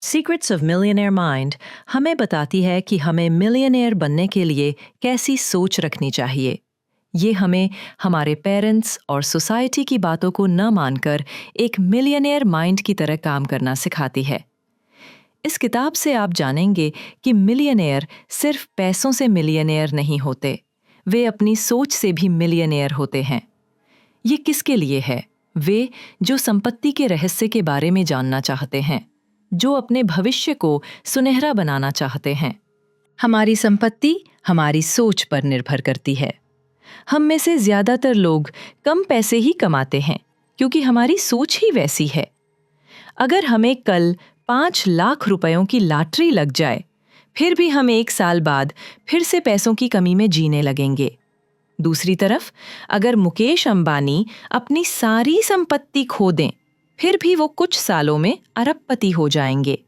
Secrets of millionaire mind हमें बताती है कि हमें मिलियनेयर बनने के लिए कैसी सोच रखनी चाहिए। ये हमें हमारे पेरेंट्स और सोसाइटी की बातों को न मानकर एक मिलियनेयर माइंड की तरह काम करना सिखाती है। इस किताब से आप जानेंगे कि मिलियनेयर सिर्फ पैसों से मिलियनेयर नहीं होते, वे अपनी सोच से भी मिलियनेयर होते हैं। ये किसके लिए है? वे जो संपत्ति के रहस्य के बारे में जानना चाहते हैं, जो अपने भविष्य को सुनहरा बनाना चाहते हैं। हमारी संपत्ति हमारी सोच पर निर्भर करती है। हम में से ज्यादातर लोग कम पैसे ही कमाते हैं क्योंकि हमारी सोच ही वैसी है। अगर हमें कल 5 लाख रुपयों की लॉटरी लग जाए, फिर भी हम 1 साल बाद फिर से पैसों की कमी में जीने लगेंगे। दूसरी तरफ अगर मुकेश अंबानी अपनी सारी संपत्ति खो दें, फिर भी वो कुछ सालों में अरबपति हो जाएंगे।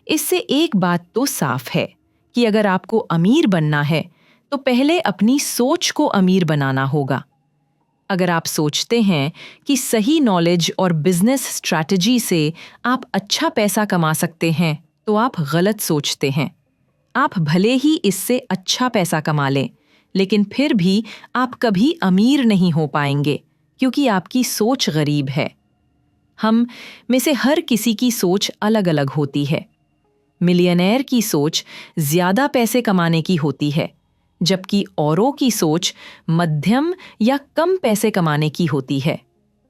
इससे एक बात तो साफ है कि अगर आपको अमीर बनना है तो पहले अपनी सोच को अमीर बनाना होगा। अगर आप सोचते हैं कि सही नॉलेज और बिजनेस स्ट्रैटेजी से आप अच्छा पैसा कमा सकते हैं, तो आप गलत सोचते हैं। आप भले ही इससे अच्छा पैसा कमा लें, लेकिन फिर भी आप कभी अमीर नहीं हो पाएंगे क्योंकि आपकी सोच गरीब है। हम में से हर किसी की सोच अलग अलग होती है। मिलियनेयर की सोच ज्यादा पैसे कमाने की होती है, जबकि औरों की सोच मध्यम या कम पैसे कमाने की होती है।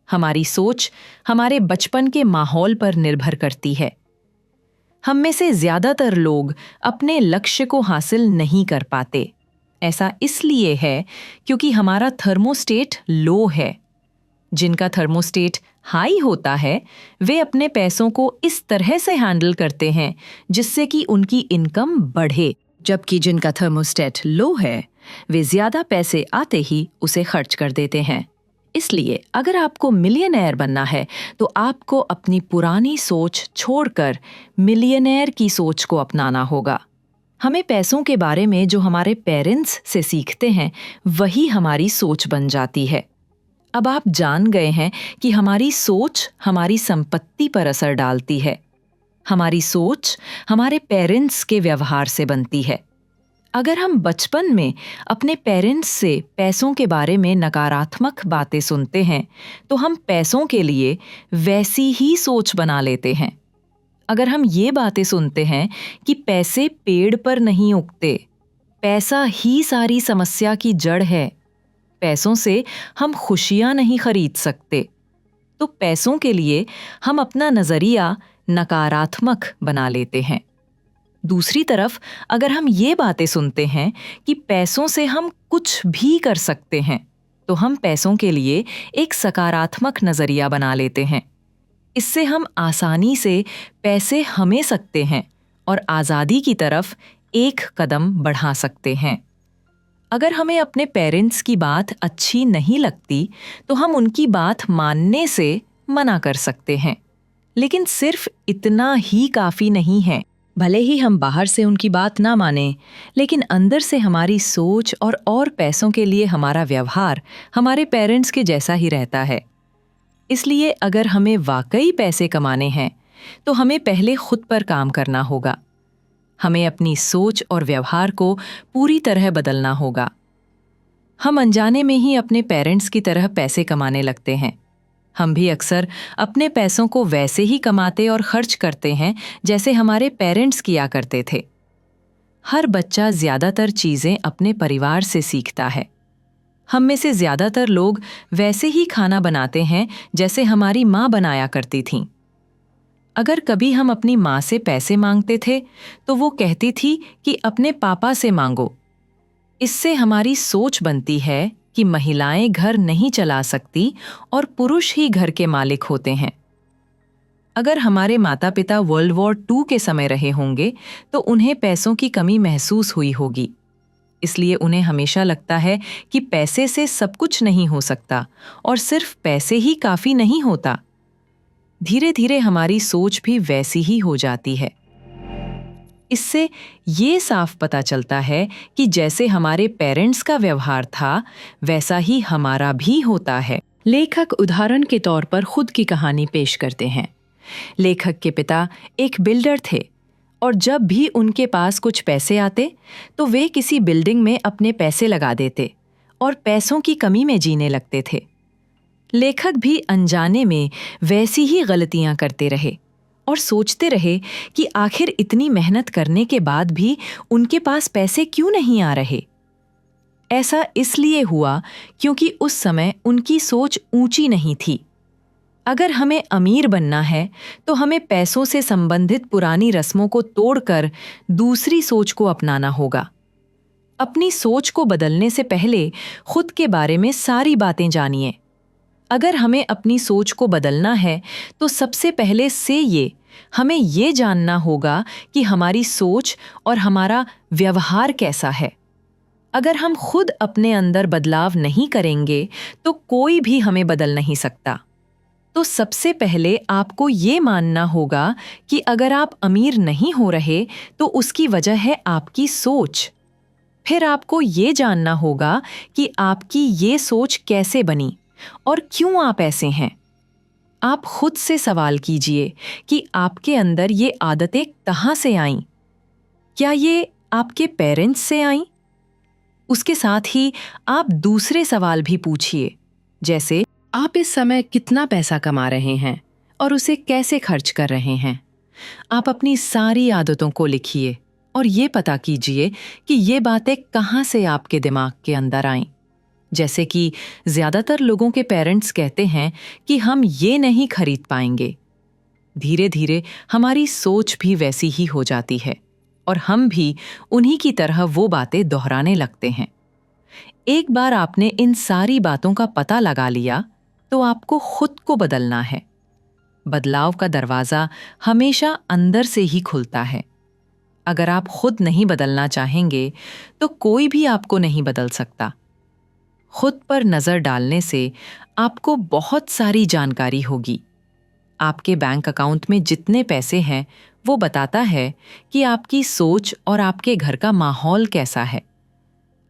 हमारी सोच हमारे बचपन के माहौल पर निर्भर करती है। हम में से ज्यादातर लोग अपने लक्ष्य को हासिल नहीं कर पाते। ऐसा इसलिए है क्योंकि हमारा थर्मोस्टेट लो है। जिनका थर्मोस्टेट हाई होता है, वे अपने पैसों को इस तरह से हैंडल करते हैं जिससे कि उनकी इनकम बढ़े, जबकि जिनका थर्मोस्टेट लो है, वे ज्यादा पैसे आते ही उसे खर्च कर देते हैं। इसलिए अगर आपको मिलियनेयर बनना है तो आपको अपनी पुरानी सोच छोड़कर मिलियनेयर की सोच को अपनाना होगा। हमें पैसों के बारे में जो हमारे पेरेंट्स से सीखते हैं, वही हमारी सोच बन जाती है। अब आप जान गए हैं कि हमारी सोच हमारी संपत्ति पर असर डालती है। हमारी सोच हमारे पेरेंट्स के व्यवहार से बनती है। अगर हम बचपन में अपने पेरेंट्स से पैसों के बारे में नकारात्मक बातें सुनते हैं, तो हम पैसों के लिए वैसी ही सोच बना लेते हैं। अगर हम ये बातें सुनते हैं कि पैसे पेड़ पर नहीं उगते, पैसा ही सारी समस्या की जड़ है, पैसों से हम खुशियां नहीं खरीद सकते, तो पैसों के लिए हम अपना नजरिया नकारात्मक बना लेते हैं। दूसरी तरफ अगर हम ये बातें सुनते हैं कि पैसों से हम कुछ भी कर सकते हैं, तो हम पैसों के लिए एक सकारात्मक नजरिया बना लेते हैं। इससे हम आसानी से पैसे हमें सकते हैं और आज़ादी की तरफ एक कदम बढ़ा सकते हैं। अगर हमें अपने पेरेंट्स की बात अच्छी नहीं लगती, तो हम उनकी बात मानने से मना कर सकते हैं, लेकिन सिर्फ इतना ही काफ़ी नहीं है। भले ही हम बाहर से उनकी बात ना मानें, लेकिन अंदर से हमारी सोच और पैसों के लिए हमारा व्यवहार हमारे पेरेंट्स के जैसा ही रहता है। इसलिए अगर हमें वाकई पैसे कमाने हैं, तो हमें पहले खुद पर काम करना होगा। हमें अपनी सोच और व्यवहार को पूरी तरह बदलना होगा। हम अनजाने में ही अपने पेरेंट्स की तरह पैसे कमाने लगते हैं। हम भी अक्सर अपने पैसों को वैसे ही कमाते और खर्च करते हैं जैसे हमारे पेरेंट्स किया करते थे। हर बच्चा ज्यादातर चीजें अपने परिवार से सीखता है। हम में से ज्यादातर लोग वैसे ही खाना बनाते हैं जैसे हमारी माँ बनाया करती थीं। अगर कभी हम अपनी माँ से पैसे मांगते थे, तो वो कहती थी कि अपने पापा से मांगो। इससे हमारी सोच बनती है कि महिलाएं घर नहीं चला सकती और पुरुष ही घर के मालिक होते हैं। अगर हमारे माता पिता वर्ल्ड वॉर 2 के समय रहे होंगे, तो उन्हें पैसों की कमी महसूस हुई होगी। इसलिए उन्हें हमेशा लगता है कि पैसे से सब कुछ नहीं हो सकता और सिर्फ पैसे ही काफी नहीं होता। धीरे धीरे हमारी सोच भी वैसी ही हो जाती है। इससे ये साफ पता चलता है कि जैसे हमारे पेरेंट्स का व्यवहार था, वैसा ही हमारा भी होता है। लेखक उदाहरण के तौर पर खुद की कहानी पेश करते हैं। लेखक के पिता एक बिल्डर थे और जब भी उनके पास कुछ पैसे आते तो वे किसी बिल्डिंग में अपने पैसे लगा देते और पैसों की कमी में जीने लगते थे। लेखक भी अनजाने में वैसी ही गलतियां करते रहे और सोचते रहे कि आखिर इतनी मेहनत करने के बाद भी उनके पास पैसे क्यों नहीं आ रहे। ऐसा इसलिए हुआ क्योंकि उस समय उनकी सोच ऊंची नहीं थी। अगर हमें अमीर बनना है तो हमें पैसों से संबंधित पुरानी रस्मों को तोड़कर दूसरी सोच को अपनाना होगा। अपनी सोच को बदलने से पहले खुद के बारे में सारी बातें जानिए। अगर हमें अपनी सोच को बदलना है तो सबसे पहले से हमें ये जानना होगा कि हमारी सोच और हमारा व्यवहार कैसा है। अगर हम खुद अपने अंदर बदलाव नहीं करेंगे तो कोई भी हमें बदल नहीं सकता। तो सबसे पहले आपको ये मानना होगा कि अगर आप अमीर नहीं हो रहे तो उसकी वजह है आपकी सोच। फिर आपको ये जानना होगा कि आपकी ये सोच कैसे बनी और क्यों आप ऐसे हैं। आप खुद से सवाल कीजिए कि आपके अंदर ये आदतें कहाँ से आईं? क्या ये आपके पेरेंट्स से आईं? उसके साथ ही आप दूसरे सवाल भी पूछिए, जैसे आप इस समय कितना पैसा कमा रहे हैं और उसे कैसे खर्च कर रहे हैं। आप अपनी सारी आदतों को लिखिए और ये पता कीजिए कि ये बातें कहाँ से आपके दिमाग के अंदर आईं। जैसे कि ज्यादातर लोगों के पेरेंट्स कहते हैं कि हम ये नहीं खरीद पाएंगे। धीरे धीरे हमारी सोच भी वैसी ही हो जाती है और हम भी उन्हीं की तरह वो बातें दोहराने लगते हैं। एक बार आपने इन सारी बातों का पता लगा लिया तो आपको खुद को बदलना है। बदलाव का दरवाजा हमेशा अंदर से ही खुलता है। अगर आप खुद नहीं बदलना चाहेंगे तो कोई भी आपको नहीं बदल सकता। खुद पर नजर डालने से आपको बहुत सारी जानकारी होगी। आपके बैंक अकाउंट में जितने पैसे हैं वो बताता है कि आपकी सोच और आपके घर का माहौल कैसा है।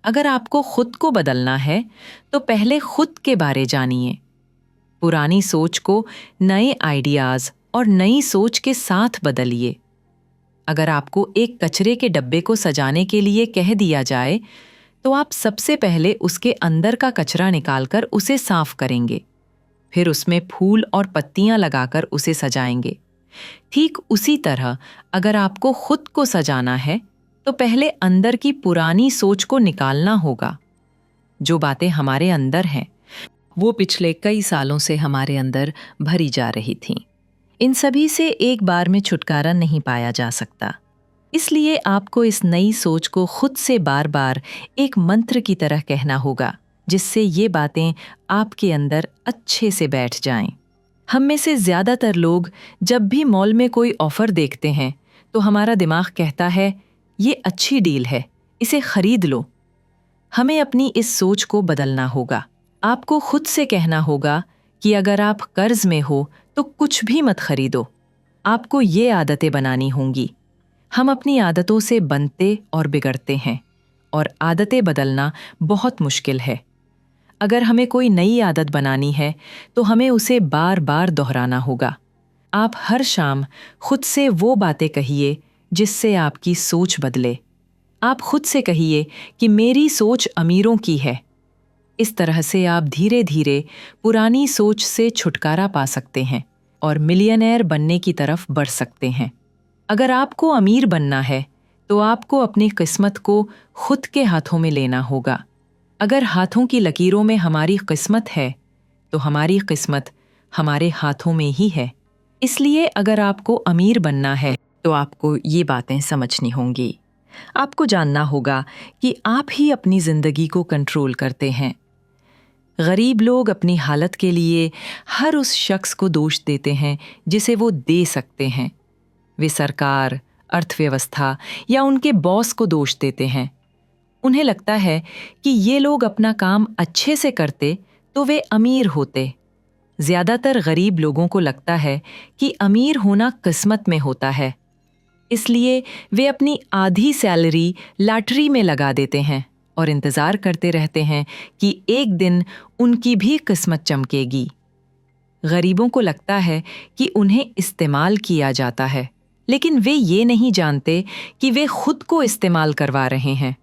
अगर आपको खुद को बदलना है तो पहले खुद के बारे जानिए। पुरानी सोच को नए आइडियाज और नई सोच के साथ बदलिए। अगर आपको एक कचरे के डब्बे को सजाने के लिए कह दिया जाए तो आप सबसे पहले उसके अंदर का कचरा निकालकर उसे साफ करेंगे, फिर उसमें फूल और पत्तियां लगाकर उसे सजाएंगे। ठीक उसी तरह अगर आपको खुद को सजाना है तो पहले अंदर की पुरानी सोच को निकालना होगा। जो बातें हमारे अंदर हैं वो पिछले कई सालों से हमारे अंदर भरी जा रही थीं। इन सभी से एक बार में छुटकारा नहीं पाया जा सकता। इसलिए आपको इस नई सोच को खुद से बार बार एक मंत्र की तरह कहना होगा, जिससे ये बातें आपके अंदर अच्छे से बैठ जाएं। हम में से ज़्यादातर लोग जब भी मॉल में कोई ऑफर देखते हैं तो हमारा दिमाग कहता है, ये अच्छी डील है, इसे खरीद लो। हमें अपनी इस सोच को बदलना होगा। आपको खुद से कहना होगा कि अगर आप कर्ज में हो तो कुछ भी मत खरीदो। आपको ये आदतें बनानी होंगी। हम अपनी आदतों से बनते और बिगड़ते हैं और आदतें बदलना बहुत मुश्किल है। अगर हमें कोई नई आदत बनानी है तो हमें उसे बार बार दोहराना होगा। आप हर शाम खुद से वो बातें कहिए जिससे आपकी सोच बदले। आप खुद से कहिए कि मेरी सोच अमीरों की है। इस तरह से आप धीरे धीरे पुरानी सोच से छुटकारा पा सकते हैं और मिलियनेयर बनने की तरफ बढ़ सकते हैं। अगर आपको अमीर बनना है तो आपको अपनी किस्मत को खुद के हाथों में लेना होगा। अगर हाथों की लकीरों में हमारी किस्मत है तो हमारी किस्मत हमारे हाथों में ही है। इसलिए अगर आपको अमीर बनना है तो आपको ये बातें समझनी होंगी। आपको जानना होगा कि आप ही अपनी जिंदगी को कंट्रोल करते हैं। गरीब लोग अपनी हालत के लिए हर उस शख्स को दोष देते हैं जिसे वो दे सकते हैं। वे सरकार, अर्थव्यवस्था या उनके बॉस को दोष देते हैं। उन्हें लगता है कि ये लोग अपना काम अच्छे से करते तो वे अमीर होते। ज्यादातर गरीब लोगों को लगता है कि अमीर होना किस्मत में होता है, इसलिए वे अपनी आधी सैलरी लॉटरी में लगा देते हैं और इंतजार करते रहते हैं कि एक दिन उनकी भी किस्मत चमकेगी। गरीबों को लगता है कि उन्हें इस्तेमाल किया जाता है, लेकिन वे ये नहीं जानते कि वे खुद को इस्तेमाल करवा रहे हैं।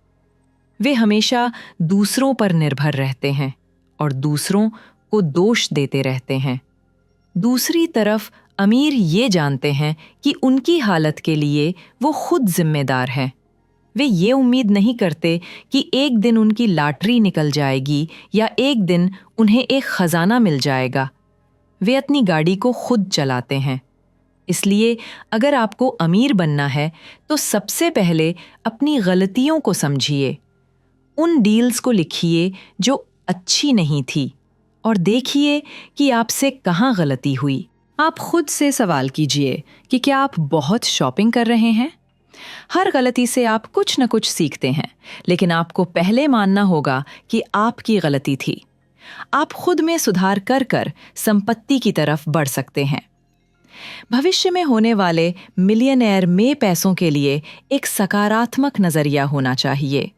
वे हमेशा दूसरों पर निर्भर रहते हैं और दूसरों को दोष देते रहते हैं। दूसरी तरफ अमीर ये जानते हैं कि उनकी हालत के लिए वो खुद जिम्मेदार हैं। वे ये उम्मीद नहीं करते कि एक दिन उनकी लॉटरी निकल जाएगी या एक दिन उन्हें एक खजाना मिल जाएगा। वे अपनी गाड़ी को खुद चलाते हैं। इसलिए अगर आपको अमीर बनना है तो सबसे पहले अपनी गलतियों को समझिए। उन डील्स को लिखिए जो अच्छी नहीं थी और देखिए कि आपसे कहाँ गलती हुई। आप खुद से सवाल कीजिए कि क्या आप बहुत शॉपिंग कर रहे हैं? हर गलती से आप कुछ न कुछ सीखते हैं, लेकिन आपको पहले मानना होगा कि आपकी गलती थी। आप खुद में सुधार कर कर संपत्ति की तरफ बढ़ सकते हैं। भविष्य में होने वाले मिलियनेयर में पैसों के लिए एक सकारात्मक नजरिया होना चाहिए।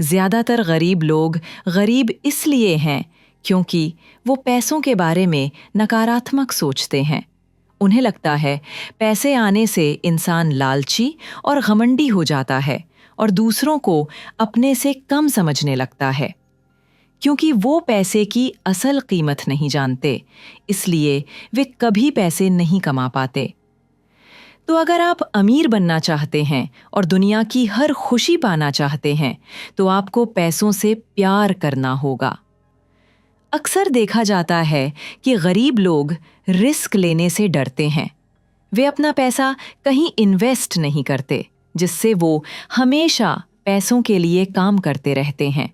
ज्यादातर गरीब लोग गरीब इसलिए हैं क्योंकि वो पैसों के बारे में नकारात्मक सोचते हैं। उन्हें लगता है पैसे आने से इंसान लालची और घमंडी हो जाता है और दूसरों को अपने से कम समझने लगता है। क्योंकि वो पैसे की असल कीमत नहीं जानते, इसलिए वे कभी पैसे नहीं कमा पाते। तो अगर आप अमीर बनना चाहते हैं और दुनिया की हर खुशी पाना चाहते हैं, तो आपको पैसों से प्यार करना होगा। अक्सर देखा जाता है कि गरीब लोग रिस्क लेने से डरते हैं। वे अपना पैसा कहीं इन्वेस्ट नहीं करते, जिससे वो हमेशा पैसों के लिए काम करते रहते हैं।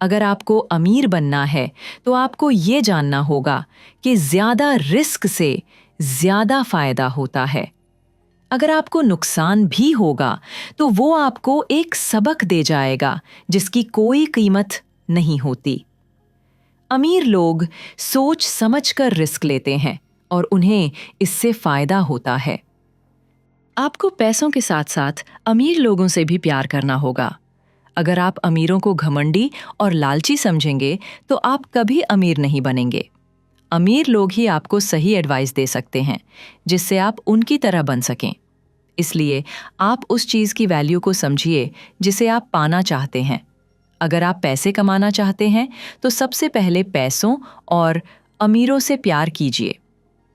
अगर आपको अमीर बनना है, तो आपको ये जानना होगा कि ज्यादा रिस्क से ज्यादा फायदा होता है। अगर आपको नुकसान भी होगा, तो वो आपको एक सबक दे जाएगा जिसकी कोई कीमत नहीं होती। अमीर लोग सोच समझकर रिस्क लेते हैं और उन्हें इससे फायदा होता है। आपको पैसों के साथ साथ अमीर लोगों से भी प्यार करना होगा। अगर आप अमीरों को घमंडी और लालची समझेंगे, तो आप कभी अमीर नहीं बनेंगे। अमीर लोग ही आपको सही एडवाइस दे सकते हैं, जिससे आप उनकी तरह बन सकें। इसलिए आप उस चीज़ की वैल्यू को समझिए जिसे आप पाना चाहते हैं। अगर आप पैसे कमाना चाहते हैं, तो सबसे पहले पैसों और अमीरों से प्यार कीजिए।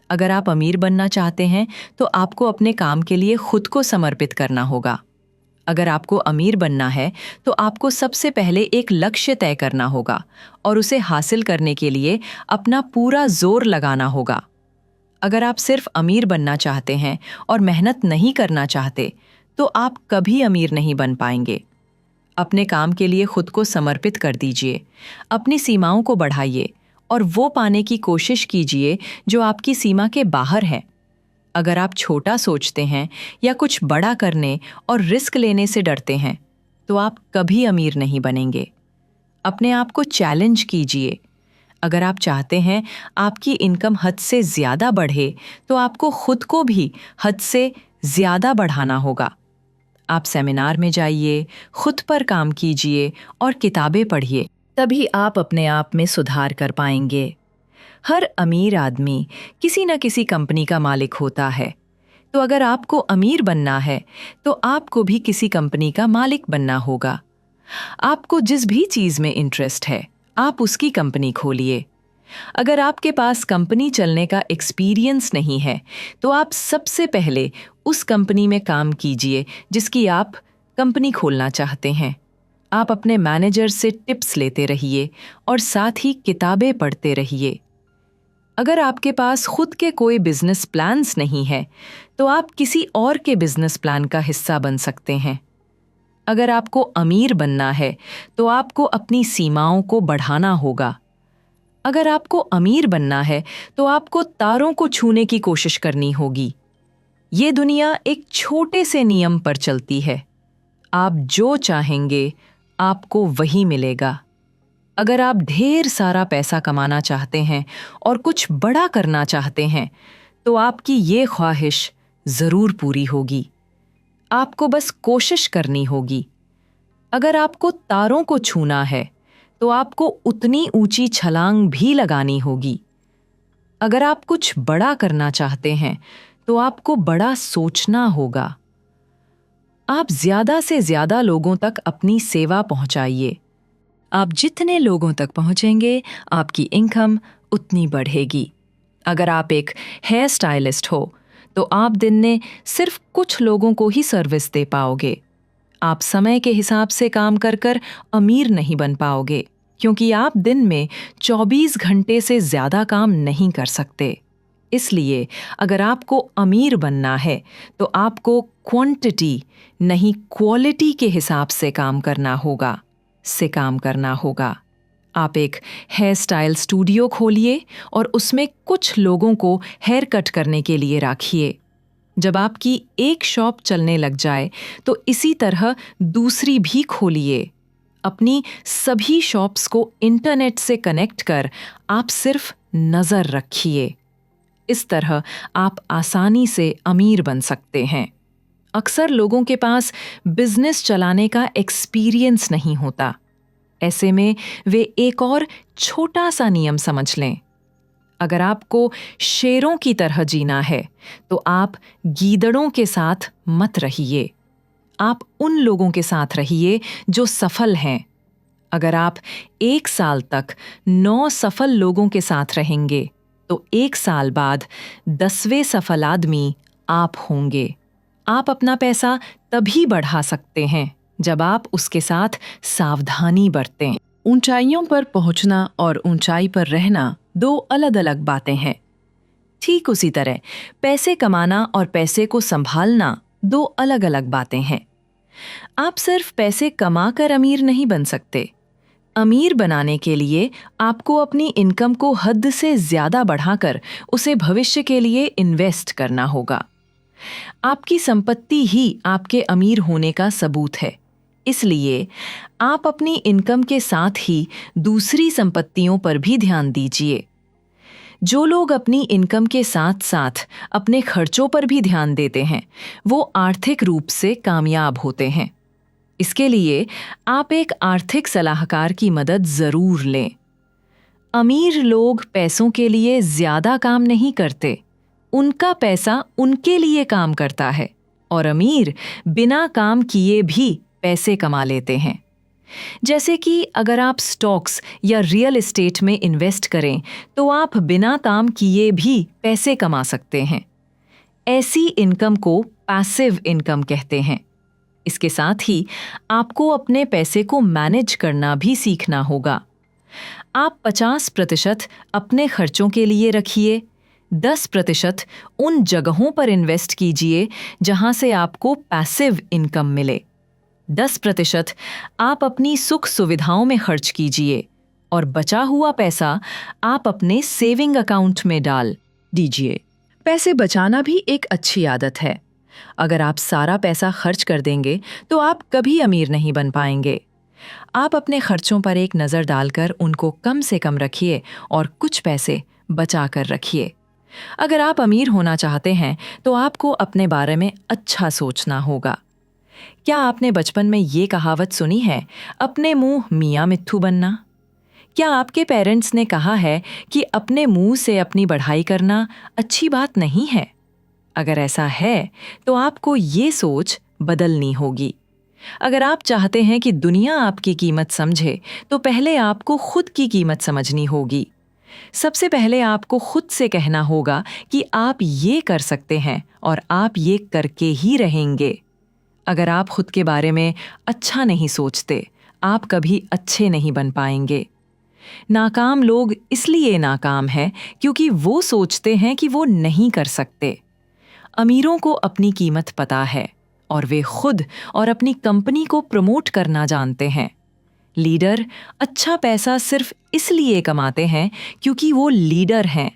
अगर आप अमीर बनना चाहते हैं, तो आपको अपने काम के लिए खुद को समर्पित करना होगा। अगर आपको अमीर बनना है, तो आपको सबसे पहले एक लक्ष्य तय करना होगा और उसे हासिल करने के लिए अपना पूरा जोर लगाना होगा। अगर आप सिर्फ अमीर बनना चाहते हैं और मेहनत नहीं करना चाहते, तो आप कभी अमीर नहीं बन पाएंगे। अपने काम के लिए खुद को समर्पित कर दीजिए, अपनी सीमाओं को बढ़ाइए और वो पाने की कोशिश कीजिए जो आपकी सीमा के बाहर है। अगर आप छोटा सोचते हैं या कुछ बड़ा करने और रिस्क लेने से डरते हैं, तो आप कभी अमीर नहीं बनेंगे। अपने आप को चैलेंज कीजिए। अगर आप चाहते हैं आपकी इनकम हद से ज़्यादा बढ़े, तो आपको खुद को भी हद से ज़्यादा बढ़ाना होगा। आप सेमिनार में जाइए, खुद पर काम कीजिए और किताबें पढ़िए। तभी आप अपने आप में सुधार कर पाएंगे। हर अमीर आदमी किसी न किसी कंपनी का मालिक होता है। तो अगर आपको अमीर बनना है, तो आपको भी किसी कंपनी का मालिक बनना होगा। आपको जिस भी चीज़ में इंटरेस्ट है, आप उसकी कंपनी खोलिए। अगर आपके पास कंपनी चलने का एक्सपीरियंस नहीं है, तो आप सबसे पहले उस कंपनी में काम कीजिए जिसकी आप कंपनी खोलना चाहते हैं। आप अपने मैनेजर से टिप्स लेते रहिए और साथ ही किताबें पढ़ते रहिए। अगर आपके पास खुद के कोई बिजनेस प्लान्स नहीं है, तो आप किसी और के बिजनेस प्लान का हिस्सा बन सकते हैं। अगर आपको अमीर बनना है, तो आपको अपनी सीमाओं को बढ़ाना होगा। अगर आपको अमीर बनना है, तो आपको तारों को छूने की कोशिश करनी होगी। ये दुनिया एक छोटे से नियम पर चलती है। आप जो चाहेंगे, आपको वही मिलेगा। अगर आप ढेर सारा पैसा कमाना चाहते हैं और कुछ बड़ा करना चाहते हैं, तो आपकी ये ख्वाहिश ज़रूर पूरी होगी। आपको बस कोशिश करनी होगी। अगर आपको तारों को छूना है, तो आपको उतनी ऊंची छलांग भी लगानी होगी। अगर आप कुछ बड़ा करना चाहते हैं तो आपको बड़ा सोचना होगा। आप ज्यादा से ज्यादा लोगों तक अपनी सेवा पहुंचाइए। आप जितने लोगों तक पहुंचेंगे, आपकी इनकम उतनी बढ़ेगी। अगर आप एक हेयर स्टाइलिस्ट हो तो आप दिन में सिर्फ कुछ लोगों को ही सर्विस दे पाओगे। आप समय के हिसाब से काम कर कर अमीर नहीं बन पाओगे, क्योंकि आप दिन में 24 घंटे से ज्यादा काम नहीं कर सकते। इसलिए अगर आपको अमीर बनना है तो आपको क्वांटिटी नहीं क्वालिटी के हिसाब से काम करना होगा। आप एक हेयर स्टाइल स्टूडियो खोलिए और उसमें कुछ लोगों को हेयर कट करने के लिए रखिए। जब आपकी एक शॉप चलने लग जाए तो इसी तरह दूसरी भी खोलिए। अपनी सभी शॉप्स को इंटरनेट से कनेक्ट कर आप सिर्फ नजर रखिए। इस तरह आप आसानी से अमीर बन सकते हैं। अक्सर लोगों के पास बिजनेस चलाने का एक्सपीरियंस नहीं होता। ऐसे में वे एक और छोटा सा नियम समझ लें। अगर आपको शेरों की तरह जीना है तो आप गीदड़ों के साथ मत रहिए। आप उन लोगों के साथ रहिए जो सफल हैं। अगर आप 1 साल तक 9 सफल लोगों के साथ रहेंगे तो 1 साल बाद 10वें सफल आदमी आप होंगे। आप अपना पैसा तभी बढ़ा सकते हैं जब आप उसके साथ सावधानी बरतें। ऊंचाइयों पर पहुंचना और ऊंचाई पर रहना 2 अलग-अलग बातें हैं। ठीक उसी तरह पैसे कमाना और पैसे को संभालना 2 अलग-अलग बातें हैं। आप सिर्फ पैसे कमाकर अमीर नहीं बन सकते। अमीर बनाने के लिए आपको अपनी इनकम को हद से ज्यादा बढ़ाकर उसे भविष्य के लिए इन्वेस्ट करना होगा। आपकी संपत्ति ही आपके अमीर होने का सबूत है। इसलिए आप अपनी इनकम के साथ ही दूसरी संपत्तियों पर भी ध्यान दीजिए। जो लोग अपनी इनकम के साथ साथ अपने खर्चों पर भी ध्यान देते हैं, वो आर्थिक रूप से कामयाब होते हैं। इसके लिए आप एक आर्थिक सलाहकार की मदद जरूर लें। अमीर लोग पैसों के लिए ज्यादा काम नहीं करते, उनका पैसा उनके लिए काम करता है, और अमीर बिना काम किए भी पैसे कमा लेते हैं। जैसे कि अगर आप स्टॉक्स या रियल एस्टेट में इन्वेस्ट करें तो आप बिना काम किए भी पैसे कमा सकते हैं। ऐसी इनकम को पैसिव इनकम कहते हैं। इसके साथ ही आपको अपने पैसे को मैनेज करना भी सीखना होगा। आप 50% अपने खर्चों के लिए रखिए, 10% उन जगहों पर इन्वेस्ट कीजिए जहां से आपको पैसिव इनकम मिले। 10% आप अपनी सुख सुविधाओं में खर्च कीजिए और बचा हुआ पैसा आप अपने सेविंग अकाउंट में डाल दीजिए। पैसे बचाना भी एक अच्छी आदत है। अगर आप सारा पैसा खर्च कर देंगे तो आप कभी अमीर नहीं बन पाएंगे। आप अपने खर्चों पर एक नज़र डालकर उनको कम से कम रखिए और कुछ पैसे बचा कर रखिए। अगर आप अमीर होना चाहते हैं तो आपको अपने बारे में अच्छा सोचना होगा। क्या आपने बचपन में ये कहावत सुनी है, अपने मुंह मियाँ मिट्ठू बनना? क्या आपके पेरेंट्स ने कहा है कि अपने मुंह से अपनी बढ़ाई करना अच्छी बात नहीं है? अगर ऐसा है तो आपको ये सोच बदलनी होगी। अगर आप चाहते हैं कि दुनिया आपकी कीमत समझे तो पहले आपको खुद की कीमत समझनी होगी। सबसे पहले आपको खुद से कहना होगा कि आप ये कर सकते हैं और आप ये करके ही रहेंगे। अगर आप खुद के बारे में अच्छा नहीं सोचते, आप कभी अच्छे नहीं बन पाएंगे। नाकाम लोग इसलिए नाकाम हैं क्योंकि वो सोचते हैं कि वो नहीं कर सकते। अमीरों को अपनी कीमत पता है और वे खुद और अपनी कंपनी को प्रमोट करना जानते हैं। लीडर अच्छा पैसा सिर्फ इसलिए कमाते हैं क्योंकि वो लीडर हैं।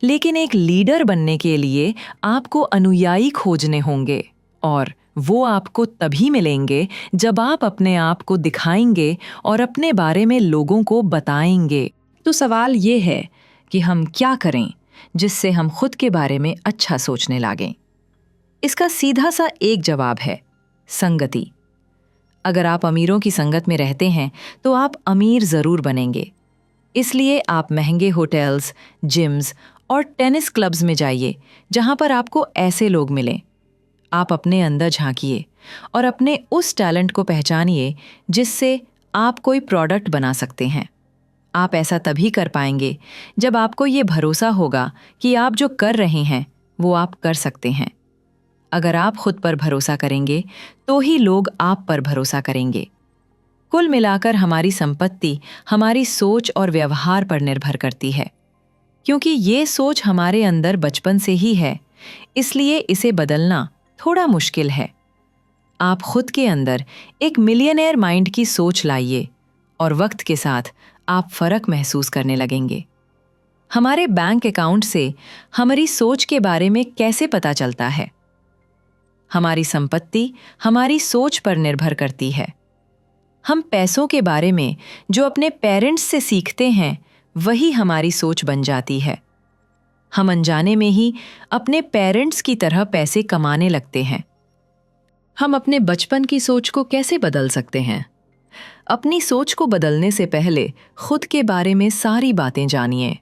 लेकिन एक लीडर बनने के लिए आपको अनुयायी खोजने होंगे और वो आपको तभी मिलेंगे जब आप अपने आप को दिखाएंगे और अपने बारे में लोगों को बताएंगे। तो सवाल ये है कि हम क्या करें जिससे हम खुद के बारे में अच्छा सोचने लागें। इसका सीधा सा एक जवाब है, संगति। अगर आप अमीरों की संगत में रहते हैं तो आप अमीर ज़रूर बनेंगे। इसलिए आप महंगे होटल्स, जिम्स और टेनिस क्लब्स में जाइए जहां पर आपको ऐसे लोग मिलें। आप अपने अंदर झांकिए और अपने उस टैलेंट को पहचानिए जिससे आप कोई प्रोडक्ट बना सकते हैं। आप ऐसा तभी कर पाएंगे जब आपको ये भरोसा होगा कि आप जो कर रहे हैं वो आप कर सकते हैं। अगर आप खुद पर भरोसा करेंगे तो ही लोग आप पर भरोसा करेंगे। कुल मिलाकर हमारी संपत्ति हमारी सोच और व्यवहार पर निर्भर करती है। क्योंकि ये सोच हमारे अंदर बचपन से ही है, इसलिए इसे बदलना थोड़ा मुश्किल है। आप खुद के अंदर एक मिलियनेयर माइंड की सोच लाइए और वक्त के साथ आप फर्क महसूस करने लगेंगे। हमारे बैंक अकाउंट से हमारी सोच के बारे में कैसे पता चलता है? हमारी संपत्ति हमारी सोच पर निर्भर करती है। हम पैसों के बारे में जो अपने पेरेंट्स से सीखते हैं वही हमारी सोच बन जाती है। हम अनजाने में ही अपने पेरेंट्स की तरह पैसे कमाने लगते हैं। हम अपने बचपन की सोच को कैसे बदल सकते हैं? अपनी सोच को बदलने से पहले खुद के बारे में सारी बातें जानिए।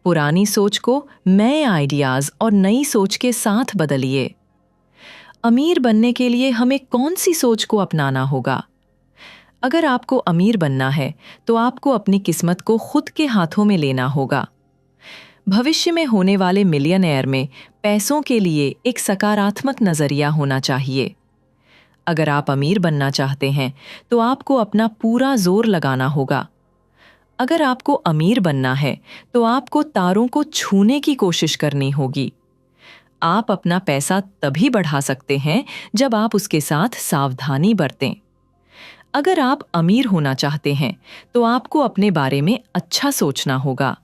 पुरानी सोच को नए आइडियाज और नई सोच के साथ बदलिए। अमीर बनने के लिए हमें कौन सी सोच को अपनाना होगा? अगर आपको अमीर बनना है तो आपको अपनी किस्मत को खुद के हाथों में लेना होगा। भविष्य में होने वाले मिलियनेयर में पैसों के लिए एक सकारात्मक नजरिया होना चाहिए। अगर आप अमीर बनना चाहते हैं तो आपको अपना पूरा जोर लगाना होगा। अगर आपको अमीर बनना है तो आपको तारों को छूने की कोशिश करनी होगी। आप अपना पैसा तभी बढ़ा सकते हैं जब आप उसके साथ सावधानी बरतें। अगर आप अमीर होना चाहते हैं तो आपको अपने बारे में अच्छा सोचना होगा।